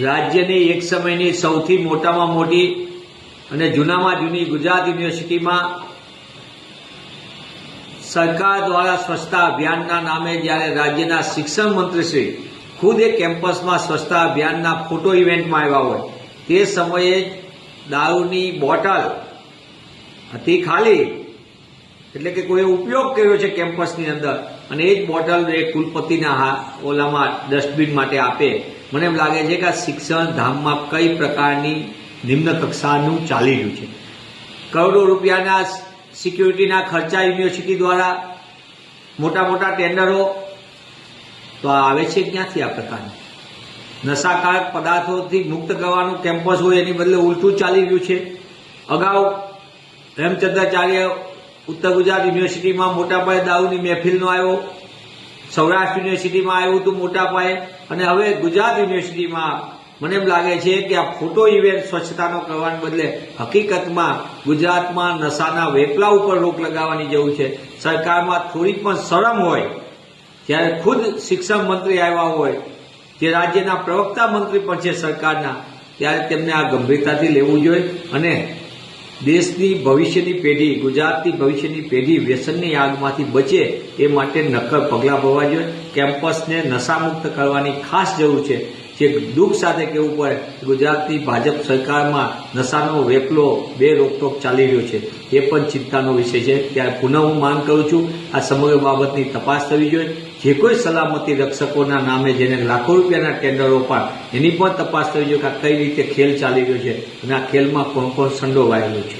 રાજ્યની એક સમયની સૌથી મોટામાં મોટી અને જૂનામાં જૂની ગુજરાત યુનિવર્સિટીમાં સરકાર દ્વારા સ્વચ્છતા અભિયાનના નામે જ્યારે રાજ્યના શિક્ષણ મંત્રીશ્રી ખુદ એ કેમ્પસમાં સ્વચ્છતા અભિયાનના ફોટો ઇવેન્ટમાં આવ્યા હોય તે સમયે દારૂની બોટલ હતી ખાલી, એટલે કે કોઈ ઉપયોગ કર્યો છે કેમ્પસની અંદર, અને એ જ બોટલ એ કુલપતિના ઓલામાં ડસ્ટબિન માટે આપે. મને એમ લાગે છે કે આ શિક્ષણ ધામમાં કઈ પ્રકારની નિમ્ન કક્ષાનું ચાલી રહ્યું છે. કરોડો રૂપિયાના સિક્યુરિટીના ખર્ચા યુનિવર્સિટી દ્વારા, મોટા મોટા ટેન્ડરો, તો આવે છે ક્યાંથી આ પ્રકારનું? નશાકારક પદાર્થોથી મુક્ત કરવાનું કેમ્પસ હોય એની બદલે ઉલટું ચાલી રહ્યું છે. અગાઉ હેમચંદ્રાચાર્ય ઉત્તર ગુજરાત યુનિવર્સિટીમાં મોટા પાયે દારૂની મહેફિલનો આવ્યો, સૌરાષ્ટ્ર યુનિવર્સિટીમાં આવ્યું હતું મોટા પાયે, અને હવે ગુજરાત યુનિવર્સિટીમાં મને એમ લાગે છે કે આ ફોટો ઇવેન્ટ સ્વચ્છતાનો કરવાને બદલે હકીકતમાં ગુજરાતમાં નશાના વેપલા ઉપર રોક લગાવવાની જરૂર છે. સરકારમાં થોડી પણ શરમ હોય, જ્યારે ખુદ શિક્ષણ મંત્રી આવ્યા હોય, જે રાજ્યના પ્રવક્તા મંત્રી પણ છે સરકારના, ત્યારે તેમને આ ગંભીરતાથી લેવું જોઈએ અને દેશની ભવિષ્યની પેઢી, ગુજરાતની ભવિષ્યની પેઢી વ્યસનની આગમાંથી બચે એ માટે નક્કર પગલાં ભરવા જોઈએ. કેમ્પસને નશામુક્ત કરવાની ખાસ જરૂર છે. જે દુઃખ સાથે કહેવું પડે, ગુજરાતની ભાજપ સરકારમાં નશાનો વેપલો બે રોકટોક ચાલી રહ્યો છે, એ પણ ચિંતાનો વિષય છે. ત્યારે પુનઃ હું માંગ કરું છું, આ સમગ્ર બાબતની તપાસ થવી જોઈએ. જે કોઈ સલામતી રક્ષકોના નામે જેને લાખો રૂપિયાના ટેન્ડરો પણ, એની પણ તપાસ થવી જોઈએ કે આ કઈ રીતે ખેલ ચાલી રહ્યો છે અને આ ખેલમાં કોણ કોણ સંડોવાયેલું છે.